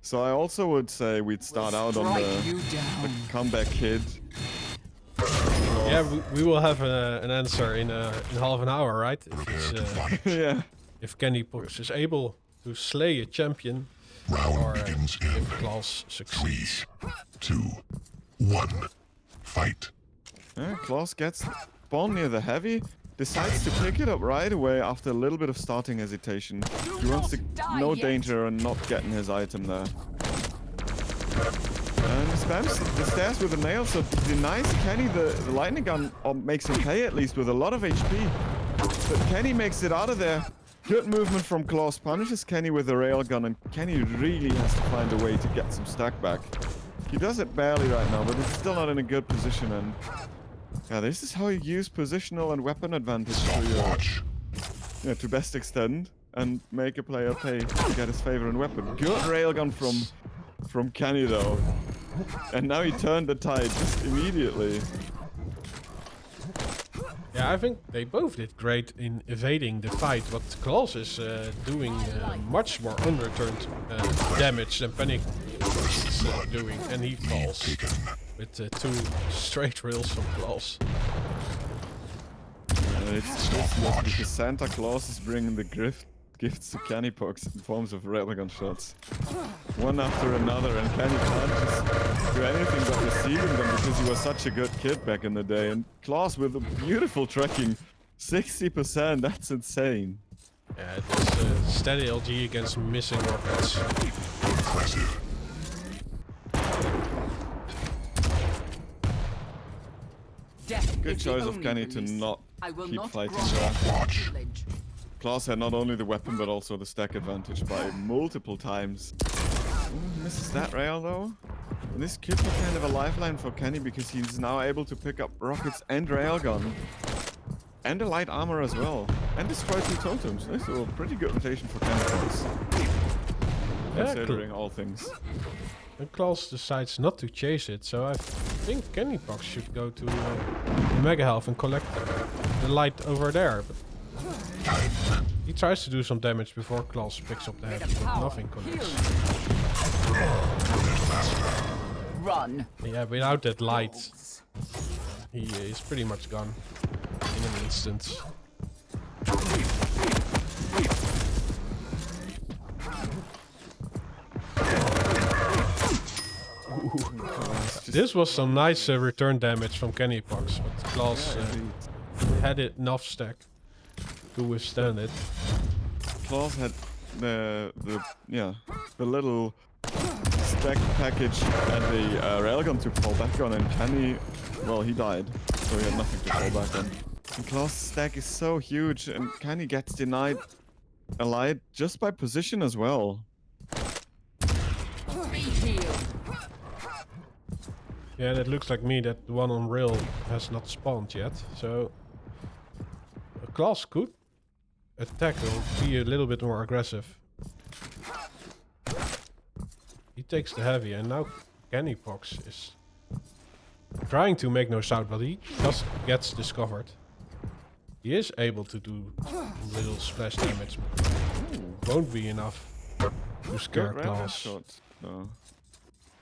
So I also would say we'd start out on the comeback kid. Yeah, we will have an answer in half an hour, right? If it's, Yeah. if kanipox is able to slay a champion, or if clawz succeeds. 3, 2, 1, fight. Yeah, clawz gets spawned near the heavy, decides to pick it up right away after a little bit of starting hesitation. He wants to no danger and not getting his item there. And he spams the stairs with a nail, so denies Kenny the lightning gun, or makes him pay at least with a lot of HP. But Kenny makes it out of there. Good movement from clawz, punishes Kenny with the railgun, and Kenny really has to find a way to get some stack back. He does it barely right now, but he's still not in a good position, and yeah, this is how you use positional and weapon advantage to best extent and make a player pay to get his favorite weapon. Good railgun from Kenny though, and now he turned the tide just immediately. Yeah, I think they both did great in evading the fight, but clawz is doing much more unreturned damage than Panic is doing, and he falls with 2 straight rails from clawz. It's just because Santa Claus is bringing the gifts to kanipox in forms of railgun shots. One after another, and Kenny can't just do anything but receiving them because he was such a good kid back in the day. And clawz with a beautiful tracking, 60%, that's insane. Yeah, it was steady LG against missing rockets. Impressive. Good choice of Kenny to not keep fighting there. clawz had not only the weapon but also the stack advantage by multiple times. Ooh, misses that rail though. And this could be kind of a lifeline for Kenny because he's now able to pick up rockets and railgun. And a light armor as well. And destroy 2 totems. This is a pretty good rotation for kanipox. Considering all things. And clawz decides not to chase it, so I think kanipox should go to Mega Health and collect the light over there. But he tries to do some damage before clawz picks up the heavy, but nothing connects. Run. Yeah, without that light, he is pretty much gone in an instant. This was some nice return damage from kanipox, but clawz had enough stack to withstand it. clawz had the little stack package and the railgun to fall back on, and Kenny, well, he died, so he had nothing to fall back on. And clawz's stack is so huge, and Kenny gets denied a light just by position as well. Yeah, that looks like me that the one on rail has not spawned yet, so clawz could attack or be a little bit more aggressive. He takes the heavy, and now kanipox is trying to make no sound, but he just gets discovered. He is able to do little splash damage. Won't be enough to scare clawz. No.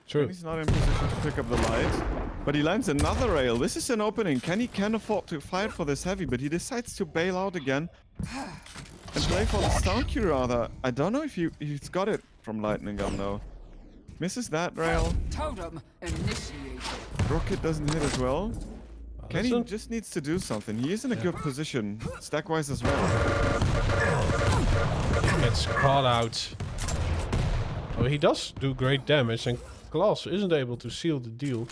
True. He's not in position to pick up the light, but he lands another rail. This is an opening. Kenny can afford to fight for this heavy, but he decides to bail out again and play for the stun Q rather. I don't know if he's got it from lightning gun though. Misses that rail. Totem initiated. Rocket doesn't hit as well. Kenny just needs to do something. He is in a good position, stack-wise as well. Gets caught out. Oh, he does do great damage, and clawz isn't able to seal the deal.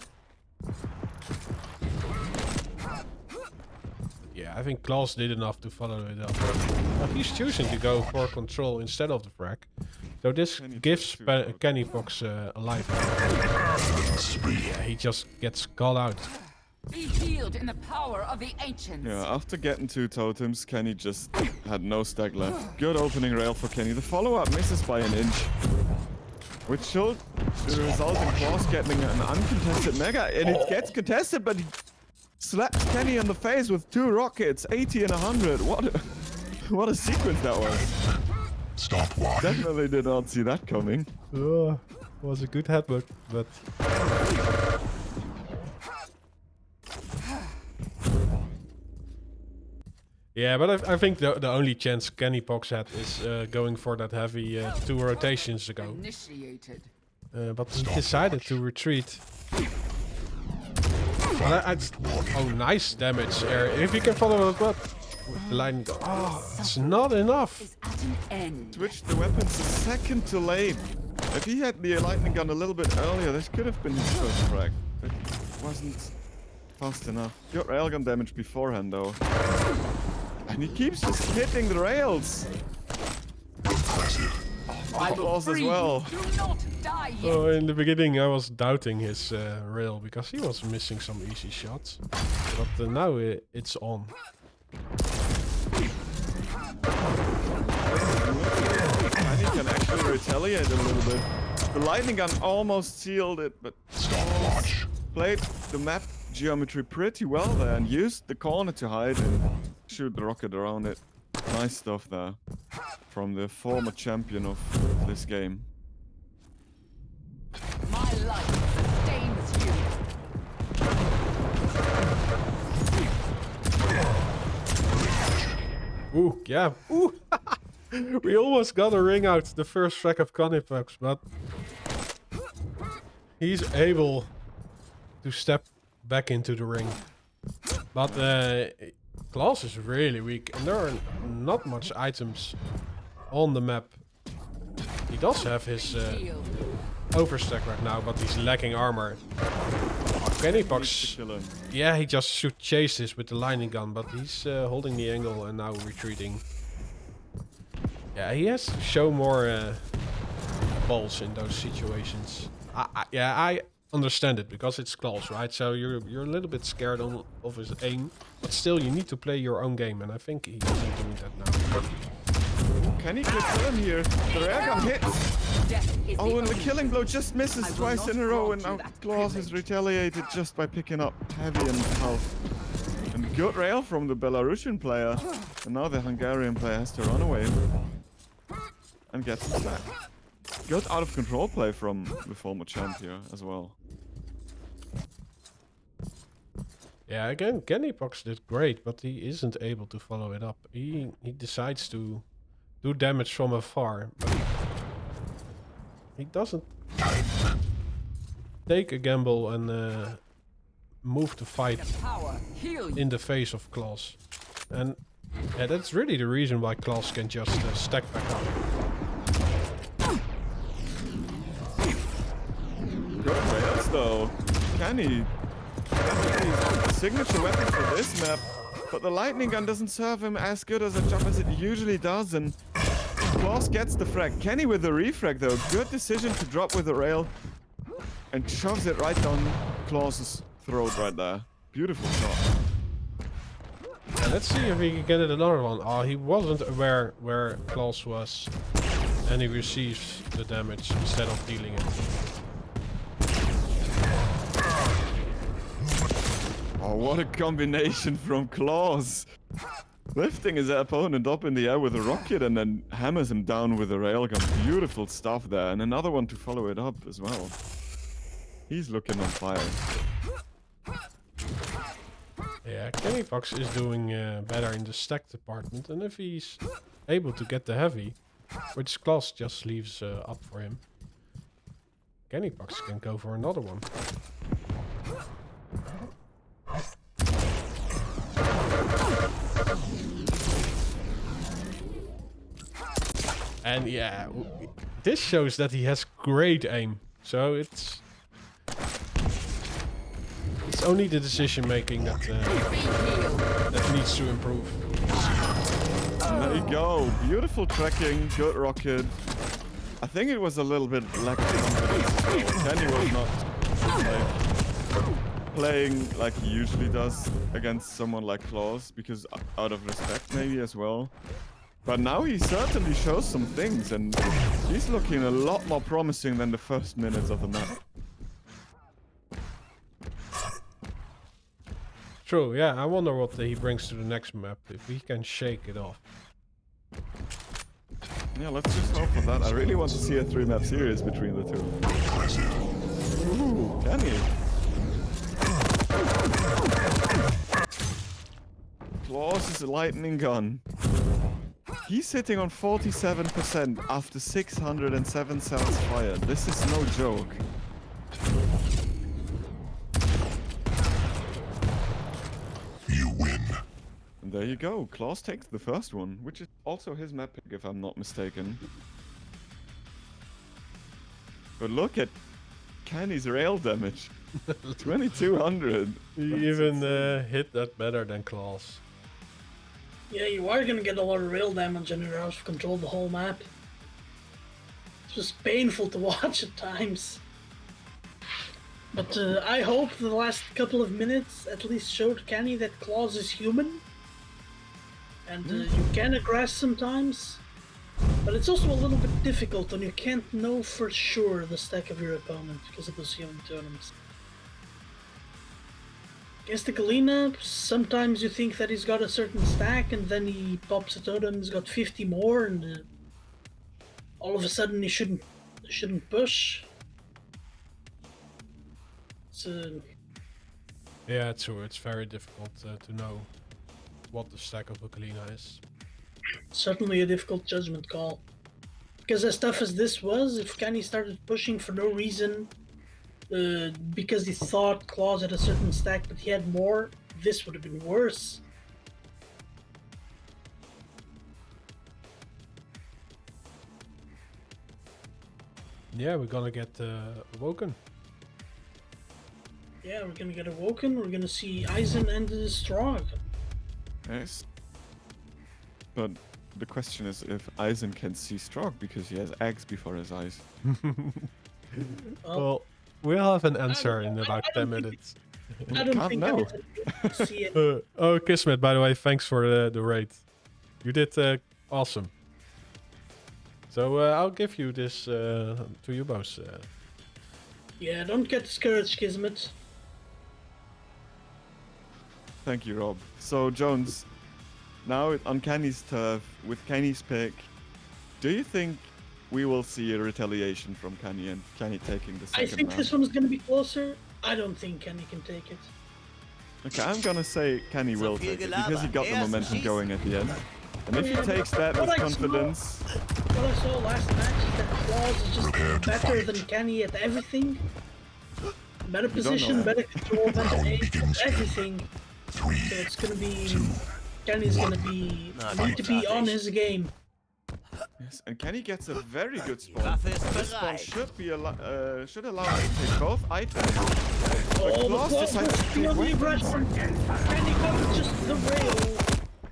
Yeah, I think clawz did enough to follow it up. But he's choosing to go for control instead of the frag. So this gives kanipox a life. Yeah, he just gets called out. Be healed in the power of the ancients. Yeah, after getting 2 totems, Kenny just had no stack left. Good opening rail for Kenny. The follow-up misses by an inch, which should result in clawz getting an uncontested mega, and it gets contested, but he slaps Kenny in the face with 2 rockets, 80 and 100. What a sequence that was. Stop walking. Definitely did not see that coming. Was a good headbutt, but yeah, but I think the only chance kanipox had is going for that heavy 2 rotations ago. Initiated. But he decided to retreat. Oh, nice damage there. If you can follow it up with the lightning gun. Oh, it's not enough. Is at an end. Switched the weapons a second too late. If he had the lightning gun a little bit earlier, this could have been his first frag. But it wasn't fast enough. Got railgun damage beforehand though. And he keeps just hitting the rails. I will clawz as free you. well. Do not die yet. Oh, in the beginning I was doubting his rail because he was missing some easy shots. But now it's on. And he can actually retaliate a little bit. The lightning gun almost sealed it, but Stopwatch. played the map geometry pretty well there and used the corner to hide and shoot the rocket around it. Nice stuff there from the former champion of this game. My life sustains you. Ooh, yeah. Ooh. We almost got a ring out the first frag of kanipox, but he's able to step back into the ring. But clawz is really weak, and there are not much items on the map. He does have his Shield. overstack right now, but he's lacking armor. Kanipox, Kill him. yeah, he just should chase this with the lightning gun, but he's holding the angle and now retreating. Yeah, he has to show more balls in those situations. I understand it because it's clawz, right? So you're a little bit scared of his aim, but still you need to play your own game, and I think he isn't doing that now. Can he kill him here? The railgun hits. Death is Oh, and the only killing blow just misses I will twice not in a row, grant and you now that clawz has privilege. retaliated just by picking up heavy and health. And good rail from the Belarusian player. And now the Hungarian player has to run away. And gets the stack. Good out of control play from the former champ here as well. Yeah, again, kanipox did great, but he isn't able to follow it up. He decides to do damage from afar, but he doesn't take a gamble and move to fight power. Heal you. in the face of clawz. And yeah, that's really the reason why clawz can just stack back up. Good rails though. Can he? Definitely his signature weapon for this map. But the lightning gun doesn't serve him as good as a job as it usually does, and clawz gets the frag. Kenny with the refrag though. Good decision to drop with the rail and shoves it right down clawz's throat right there. Beautiful shot. And let's see if he can get it another one. Oh, he wasn't aware where clawz was, and he receives the damage instead of dealing it. Oh, what a combination from clawz. Lifting his opponent up in the air with a rocket and then hammers him down with a railgun. Beautiful stuff there. And another one to follow it up as well. He's looking on fire. Yeah, kanipox is doing better in the stack department, and if he's able to get the heavy, which clawz just leaves up for him, kanipox can go for another one. And yeah, this shows that he has great aim. So it's only the decision making that that needs to improve. There you go. Beautiful tracking. Good rocket. I think it was a little bit lack of confidence. Kenny was not playing like he usually does against someone like clawz, because out of respect maybe as well. But now he certainly shows some things, and he's looking a lot more promising than the first minutes of the map. True, yeah, I wonder what he brings to the next map, if he can shake it off. Yeah, let's just hope for that. I really want to see a 3-map series between the two. Kenny. clawz lightning gun. He's sitting on 47% after 607 cells fired. This is no joke. You win. And there you go. clawz takes the first one, which is also his map pick, if I'm not mistaken. But look at Kenny's rail damage. 2200. He even hit that better than clawz. Yeah, you are gonna get a lot of rail damage and you're out of control the whole map. It's just painful to watch at times. But I hope the last couple of minutes at least showed Kenny that clawz is human. And you can aggress sometimes. But it's also a little bit difficult when you can't know for sure the stack of your opponent because of those human totems. Against the Galena, sometimes you think that he's got a certain stack and then he pops a totem, he's got 50 more and all of a sudden he shouldn't push. Yeah, it's true. It's very difficult to know what the stack of a Galena is. Certainly a difficult judgment call. Because as tough as this was, if Kenny started pushing for no reason, because he thought clawz had a certain stack but he had more, this would have been worse. Yeah, we're gonna get awoken. Yeah, we're gonna get awoken, we're gonna see Eisen and Strog. Yes. But the question is if Eisen can see Strog because he has eggs before his eyes. Well, we'll have an answer in about 10 minutes. I don't Can't think know. I can see it. Oh, Kismet, by the way, thanks for the raid. You did awesome. So I'll give you this to you both. Yeah, don't get discouraged, Kismet. Thank you, Rob. So, Jones, now on Kenny's turf, with Kenny's pick, do you think we will see a retaliation from Kenny and Kenny taking the second I think round? this one's gonna be closer. I don't think Kenny can take it. Okay, I'm gonna say Kenny will take it because he got the momentum going at the end. And if he takes that with confidence... What I saw last match is that clawz is just better than Kenny at everything. Better position, better control, better aim, everything. So it's gonna be... Kenny's gonna be... need to be on his game. Yes, and Kenny gets a very good spawn. This spawn should allow him to take both items. Oh, clawz the decides to clawz take on the weapons. aggression. Kenny got just the rail.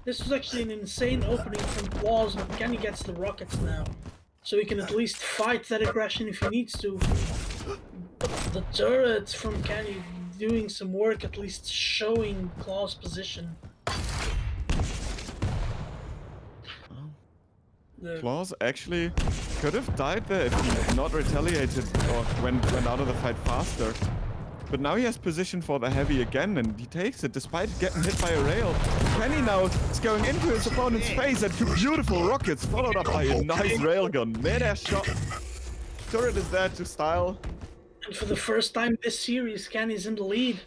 This was actually an insane opening from clawz, but Kenny gets the rockets now. So he can at least fight that aggression if he needs to. But the turret from Kenny doing some work, at least showing clawz position. clawz actually could have died there if he had not retaliated or went out of the fight faster. But now he has position for the heavy again and he takes it despite getting hit by a rail. Kenny now is going into his opponent's face and two beautiful rockets followed up by a nice railgun. Mid-air shot. Turret is there to style. And for the first time this series, Kenny's in the lead.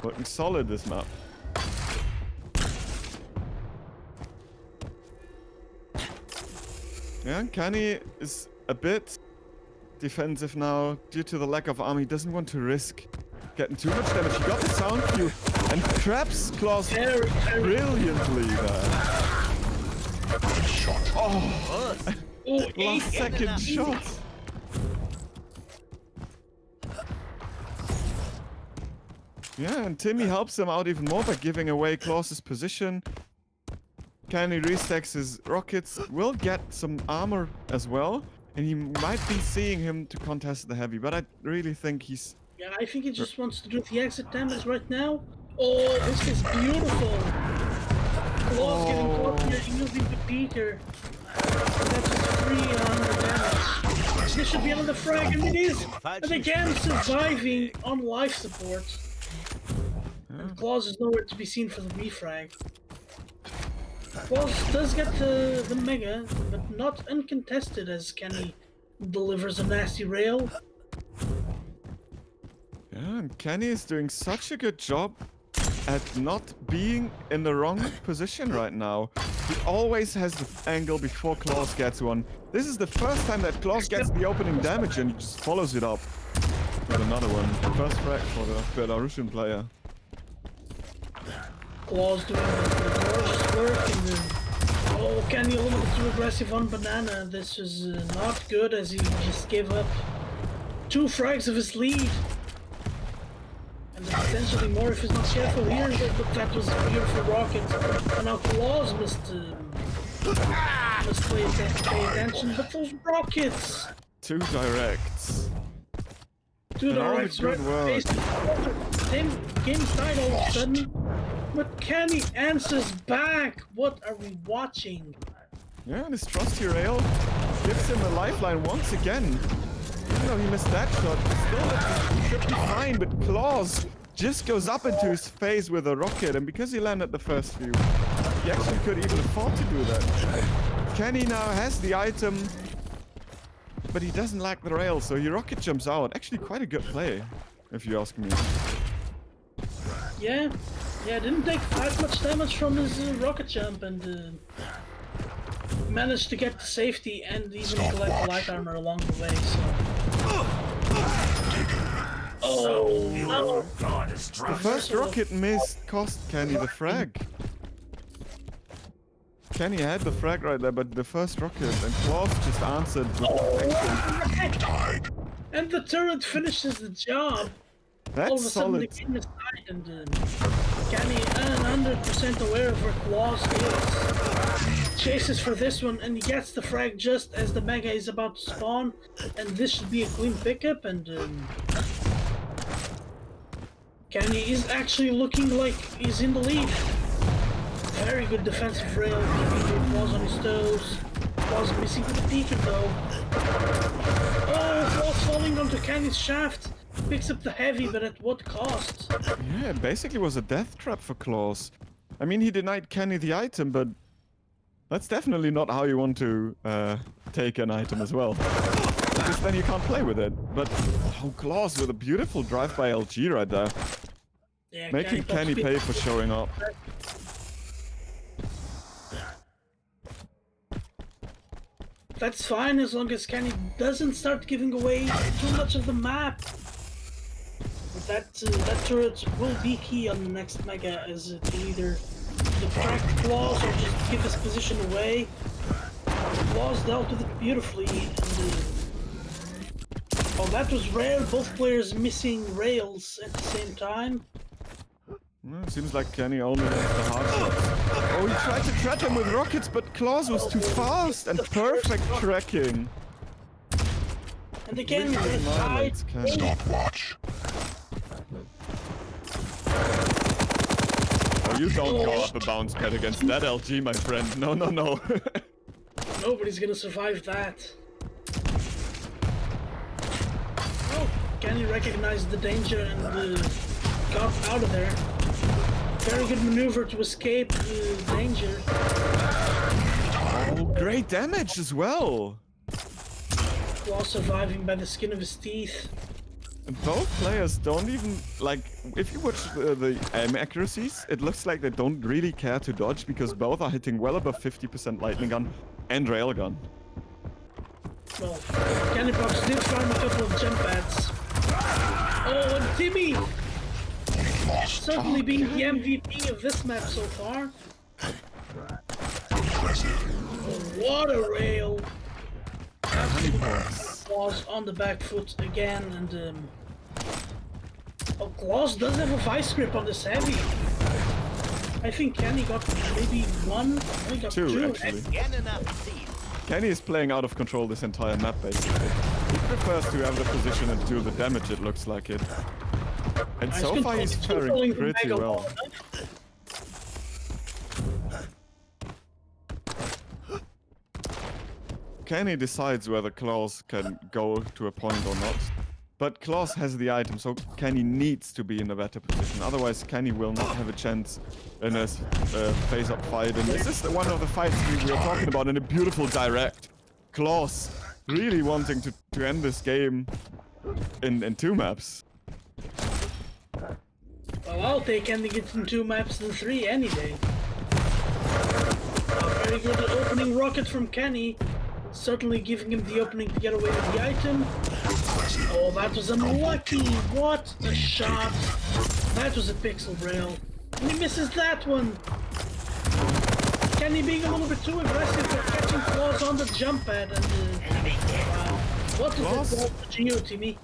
Looking solid this map. Yeah, Kenny is a bit defensive now due to the lack of armor. He doesn't want to risk getting too much damage. He got the sound cue and traps clawz brilliantly there. Oh, last second shot. Yeah, and Timmy helps him out even more by giving away clawz's position. Kenny restacks his rockets, will get some armor as well, and he might be seeing him to contest the heavy, but I really think he's... Yeah, I think he just wants to do the exit damage right now. Oh, this is beautiful! clawz getting caught here using the beater. That's just 300 damage. This should be another frag, and it is! And again, surviving on life support. And clawz is nowhere to be seen for the refrag. clawz does get the mega, but not uncontested as Kenny delivers a nasty rail. Yeah, and Kenny is doing such a good job at not being in the wrong position right now. He always has the angle before clawz gets one. This is the first time that clawz gets the opening damage and he just follows it up with another one. First frag for the Belarusian player. clawz doing the gorgeous work and then oh, Kenny a little bit too aggressive on banana. This is not good as he just gave up 2 frags of his lead. And then potentially more if he's not careful here, but that was a beautiful rocket. And now clawz must pay attention, but those rockets! 2 directs. 2 directs good right work. Then game's tied all of a sudden. But Kenny answers back! What are we watching? Yeah, and his trusty rail gives him a lifeline once again. Even though he missed that shot, still he should be fine, but clawz just goes up into his face with a rocket, and because he landed the first few, he actually could even afford to do that. Kenny now has the item, but he doesn't lack the rail, so he rocket jumps out. Actually quite a good play, if you ask me. Yeah, didn't take that much damage from his rocket jump and managed to get to safety and even collect the light armor along the way, so... Oh, no! The first rocket missed cost Kenny the frag. Kenny had the frag right there, but the first rocket, and clawz just answered with the And the turret finishes the job. All of That's a sudden the solid. game is tied and Kenny 100% aware of where clawz is. Chases for this one and he gets the frag just as the mega is about to spawn, and this should be a clean pickup, and Kenny is actually looking like he's in the lead. Very good defensive rail, keeping clawz on his toes. Clawz missing the beacon though. Oh, clawz falling onto Kenny's shaft. Picks up the heavy, but at what cost? Yeah, it basically was a death trap for clawz. I mean, he denied Kenny the item, but that's definitely not how you want to take an item as well. Because then you can't play with it. But oh, clawz with a beautiful drive by LG right there. Yeah, Making Kenny pay for showing up. That's fine as long as Kenny doesn't start giving away too much of the map. But that turret will be key on the next mega, as it will either detract clawz or just give his position away. clawz dealt with it beautifully. And, oh, that was rare. Both players missing rails at the same time. Well, it seems like Kenny only has the hard shots. Oh, he tried to trap him with rockets, but clawz was too fast and perfect tracking. And again, Really the side. annihilates Kenny. Stopwatch. Oh, you don't go up a bounce pad against that LG, my friend. No, no, no. Nobody's gonna survive that. Oh, Kenny recognized the danger and got out of there. Very good maneuver to escape the danger. Oh, great damage as well. While surviving by the skin of his teeth. And both players don't even, like, if you watch the aim accuracies, it looks like they don't really care to dodge because both are hitting well above 50% lightning gun and railgun. Well, kanipox did farm a couple of jump pads. Oh, and Timmy! Certainly being the MVP of this map so far. What a rail! clawz on the back foot again, and oh, clawz does have a vice grip on this heavy. I think Kenny got maybe one, he got Two, actually. Kenny is playing out of control this entire map, basically. He prefers to have the position and do the damage, it looks like it. And so far he's faring pretty well. Kenny decides whether clawz can go to a point or not. But clawz has the item, so Kenny needs to be in a better position. Otherwise, Kenny will not have a chance in a face-up fight. And this is one of the fights we were talking about in a beautiful direct. clawz really wanting to end this game in 2 maps. Well, I'll take ending it in 2 maps than 3 any day. A very good opening rocket from Kenny. Certainly giving him the opening to get away with the item. Oh, that was unlucky. What a shot. That was a pixel rail. And he misses that one. Kenny being a little bit too aggressive for catching clawz on the jump pad. And wow. What is it for you, Timmy?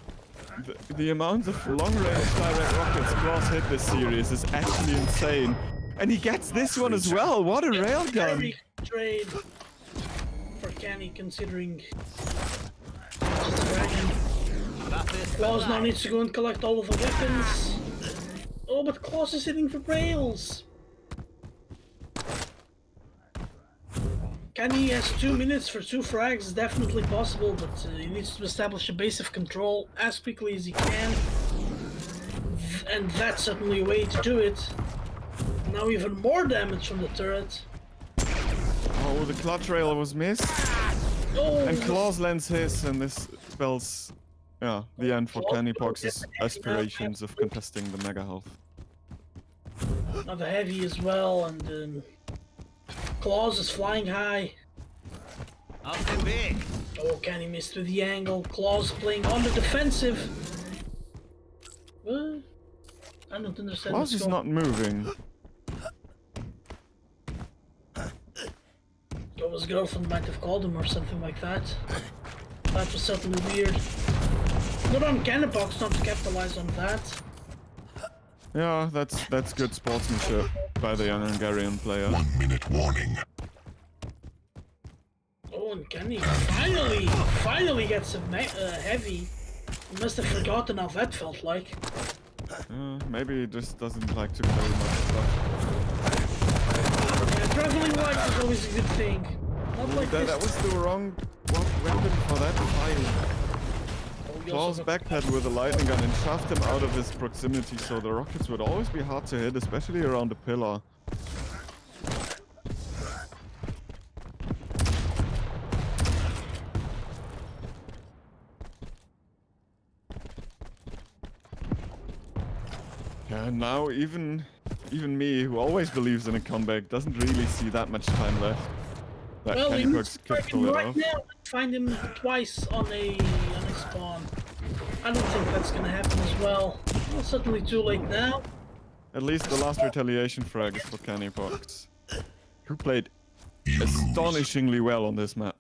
The amount of long-range direct rockets clawz hit this series is actually insane. And he gets this one as well. What a railgun! Very good trade for Kenny, considering just a dragon. clawz now needs to go and collect all of the weapons. Oh, but clawz is hitting the rails. Kenny has 2 minutes for 2 frags, definitely possible, but he needs to establish a base of control as quickly as he can. And that's certainly a way to do it. Now even more damage from the turret. Oh, the clutch rail was missed. Oh, And clawz lands his, and this spells, yeah, the end for kanipox's aspirations of contesting the mega health. Another heavy as well, and clawz is flying high. Oh, Kenny missed with the angle. clawz playing on the defensive. What? I don't understand. clawz is not moving. Oh, his girlfriend might have called him or something like that. That was certainly weird. Good on Kanipox not to capitalize on that. Yeah, that's good sportsmanship by the young Hungarian player. 1 minute warning. Oh, and Kenny finally gets a heavy. He must have forgotten how that felt like. Maybe he just doesn't like to carry much stuff. Yeah, traveling light is always a good thing. Not like this. That was the wrong weapon for that fight. clawz backped with a lightning gun and shoved him out of his proximity, so the rockets would always be hard to hit, especially around the pillar. Yeah, now even me, who always believes in a comeback, doesn't really see that much time left. That Well, we need to Kanipox could find pull him it right off. now. Find him twice on a spawn. I don't think that's gonna happen as well. Well, certainly too late now. At least the last retaliation frag is for Kanipox, who played astonishingly well on this map.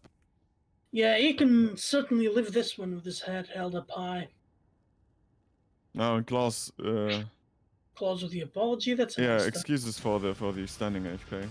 Yeah, he can certainly live this one with his head held up high. Now, and clawz, clawz with the apology. That's a yeah, nice excuses for the standing HP.